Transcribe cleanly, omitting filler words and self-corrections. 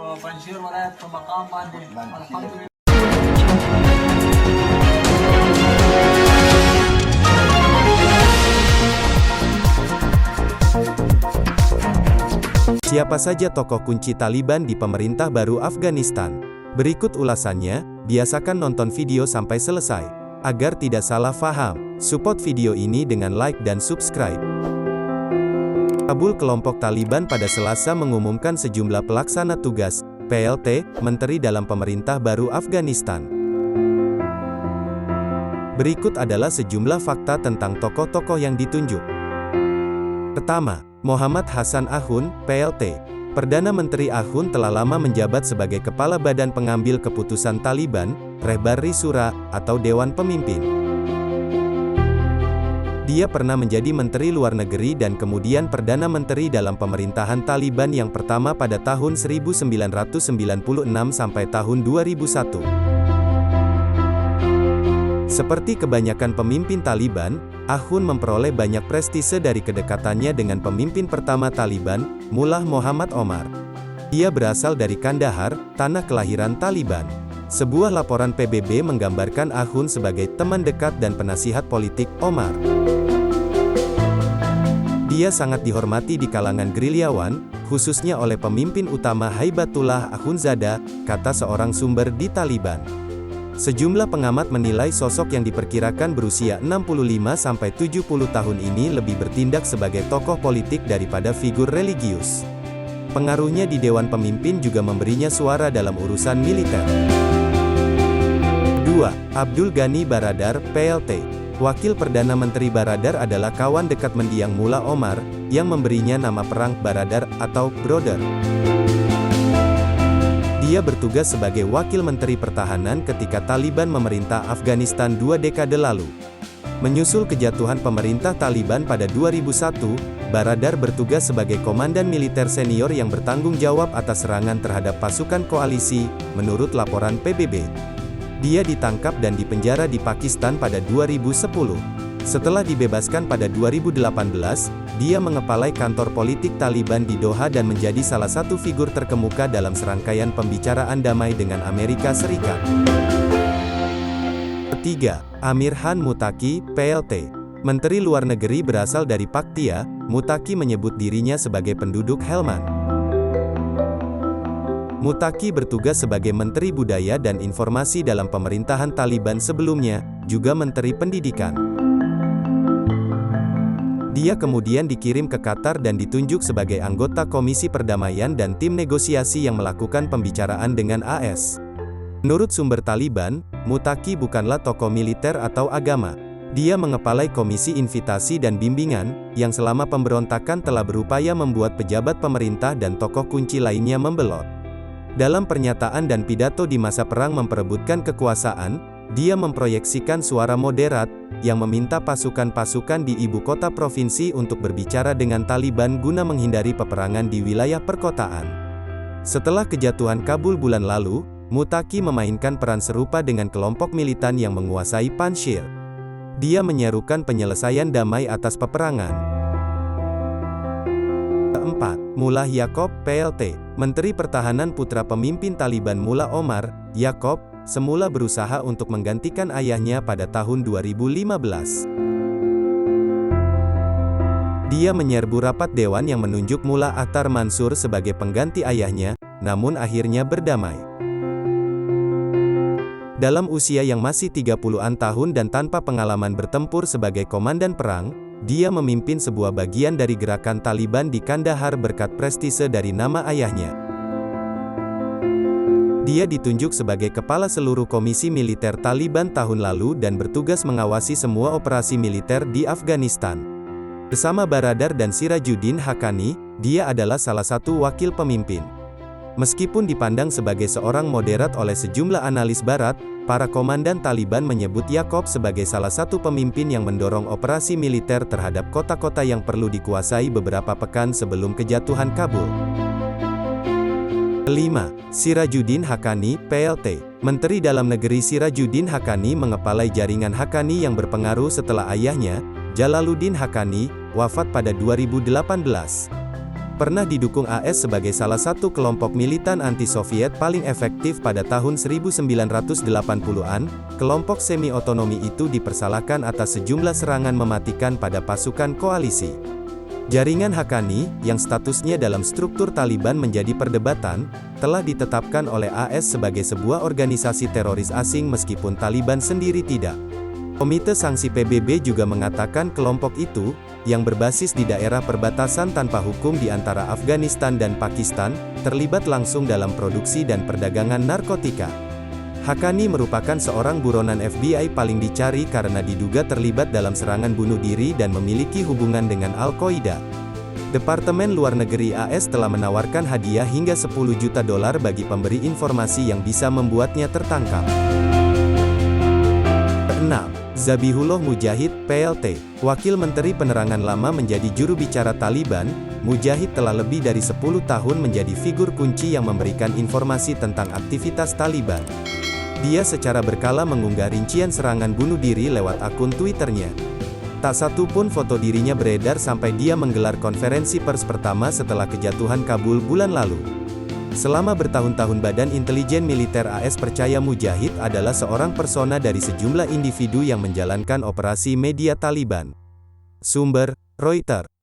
وبنشير ولاية مقام باندي الحمد لله. Siapa saja tokoh kunci Taliban di pemerintah baru Afghanistan? Berikut ulasannya, biasakan nonton video sampai selesai. Agar tidak salah faham, support video ini dengan like dan subscribe. Kabul, kelompok Taliban pada Selasa mengumumkan sejumlah pelaksana tugas, PLT, menteri dalam pemerintah baru Afghanistan. Berikut adalah sejumlah fakta tentang tokoh-tokoh yang ditunjuk. Pertama, Mohammad Hassan Ahun, PLT. Perdana Menteri Ahun telah lama menjabat sebagai Kepala Badan Pengambil Keputusan Taliban, Rehbari Syura, atau Dewan Pemimpin. Dia pernah menjadi Menteri Luar Negeri dan kemudian Perdana Menteri dalam pemerintahan Taliban yang pertama pada tahun 1996 sampai tahun 2001. Seperti kebanyakan pemimpin Taliban, Ahun memperoleh banyak prestise dari kedekatannya dengan pemimpin pertama Taliban, Mullah Muhammad Omar. Dia berasal dari Kandahar, tanah kelahiran Taliban. Sebuah laporan PBB menggambarkan Ahun sebagai teman dekat dan penasihat politik Omar. Dia sangat dihormati di kalangan gerilyawan, khususnya oleh pemimpin utama Haibatullah Akhundzada, kata seorang sumber di Taliban. Sejumlah pengamat menilai sosok yang diperkirakan berusia 65-70 tahun ini lebih bertindak sebagai tokoh politik daripada figur religius. Pengaruhnya di Dewan Pemimpin juga memberinya suara dalam urusan militer. 2. Abdul Ghani Baradar, PLT. Wakil Perdana Menteri Baradar adalah kawan dekat mendiang Mullah Omar, yang memberinya nama perang Baradar atau Brother. Dia bertugas sebagai Wakil Menteri Pertahanan ketika Taliban memerintah Afghanistan 2 dekade lalu. Menyusul kejatuhan pemerintah Taliban pada 2001, Baradar bertugas sebagai komandan militer senior yang bertanggung jawab atas serangan terhadap pasukan koalisi, menurut laporan PBB. Dia ditangkap dan dipenjara di Pakistan pada 2010. Setelah dibebaskan pada 2018, dia mengepalai kantor politik Taliban di Doha dan menjadi salah satu figur terkemuka dalam serangkaian pembicaraan damai dengan Amerika Serikat. 3. Amir Khan Muttaqi, PLT. Menteri Luar Negeri berasal dari Paktia, Muttaqi menyebut dirinya sebagai penduduk Helmand. Muttaqi bertugas sebagai Menteri Budaya dan Informasi dalam pemerintahan Taliban sebelumnya, juga Menteri Pendidikan. Dia kemudian dikirim ke Qatar dan ditunjuk sebagai anggota Komisi Perdamaian dan tim negosiasi yang melakukan pembicaraan dengan AS. Menurut sumber Taliban, Muttaqi bukanlah tokoh militer atau agama. Dia mengepalai Komisi Invitasi dan Bimbingan, yang selama pemberontakan telah berupaya membuat pejabat pemerintah dan tokoh kunci lainnya membelot. Dalam pernyataan dan pidato di masa perang memperebutkan kekuasaan, dia memproyeksikan suara moderat, yang meminta pasukan-pasukan di ibu kota provinsi untuk berbicara dengan Taliban guna menghindari peperangan di wilayah perkotaan. Setelah kejatuhan Kabul bulan lalu, Muttaqi memainkan peran serupa dengan kelompok militan yang menguasai Panjshir. Dia menyerukan penyelesaian damai atas peperangan. 4. Mullah Yaqub, PLT. Menteri Pertahanan putra pemimpin Taliban Mullah Omar, Yaqub, semula berusaha untuk menggantikan ayahnya pada tahun 2015. Dia menyerbu rapat dewan yang menunjuk Mullah Akhtar Mansur sebagai pengganti ayahnya, namun akhirnya berdamai. Dalam usia yang masih 30-an tahun dan tanpa pengalaman bertempur sebagai komandan perang, dia memimpin sebuah bagian dari gerakan Taliban di Kandahar berkat prestise dari nama ayahnya. Dia ditunjuk sebagai kepala seluruh komisi militer Taliban tahun lalu dan bertugas mengawasi semua operasi militer di Afghanistan. Bersama Baradar dan Sirajuddin Haqqani, dia adalah salah satu wakil pemimpin. Meskipun dipandang sebagai seorang moderat oleh sejumlah analis barat, para komandan Taliban menyebut Yaqub sebagai salah satu pemimpin yang mendorong operasi militer terhadap kota-kota yang perlu dikuasai beberapa pekan sebelum kejatuhan Kabul. 5. Sirajuddin Haqqani, PLT. Menteri Dalam Negeri Sirajuddin Haqqani mengepalai jaringan Haqqani yang berpengaruh setelah ayahnya, Jalaluddin Haqqani, wafat pada 2018. pernah didukung AS sebagai salah satu kelompok militan anti-Soviet paling efektif pada tahun 1980-an, kelompok semi-otonomi itu dipersalahkan atas sejumlah serangan mematikan pada pasukan koalisi. Jaringan Haqqani, yang statusnya dalam struktur Taliban menjadi perdebatan, telah ditetapkan oleh AS sebagai sebuah organisasi teroris asing meskipun Taliban sendiri tidak. Komite Sanksi PBB juga mengatakan kelompok itu, yang berbasis di daerah perbatasan tanpa hukum di antara Afghanistan dan Pakistan, terlibat langsung dalam produksi dan perdagangan narkotika. Haqqani merupakan seorang buronan FBI paling dicari karena diduga terlibat dalam serangan bunuh diri dan memiliki hubungan dengan Al-Qaeda. Departemen Luar Negeri AS telah menawarkan hadiah hingga $10 juta bagi pemberi informasi yang bisa membuatnya tertangkap. 6. Zabihullah Mujahid, PLT, Wakil Menteri Penerangan lama menjadi juru bicara Taliban. Mujahid telah lebih dari 10 tahun menjadi figur kunci yang memberikan informasi tentang aktivitas Taliban. Dia secara berkala mengunggah rincian serangan bunuh diri lewat akun Twitternya. Tak satu pun foto dirinya beredar sampai dia menggelar konferensi pers pertama setelah kejatuhan Kabul bulan lalu. Selama bertahun-tahun Badan Intelijen Militer AS percaya Mujahid adalah seorang persona dari sejumlah individu yang menjalankan operasi media Taliban. Sumber, Reuters.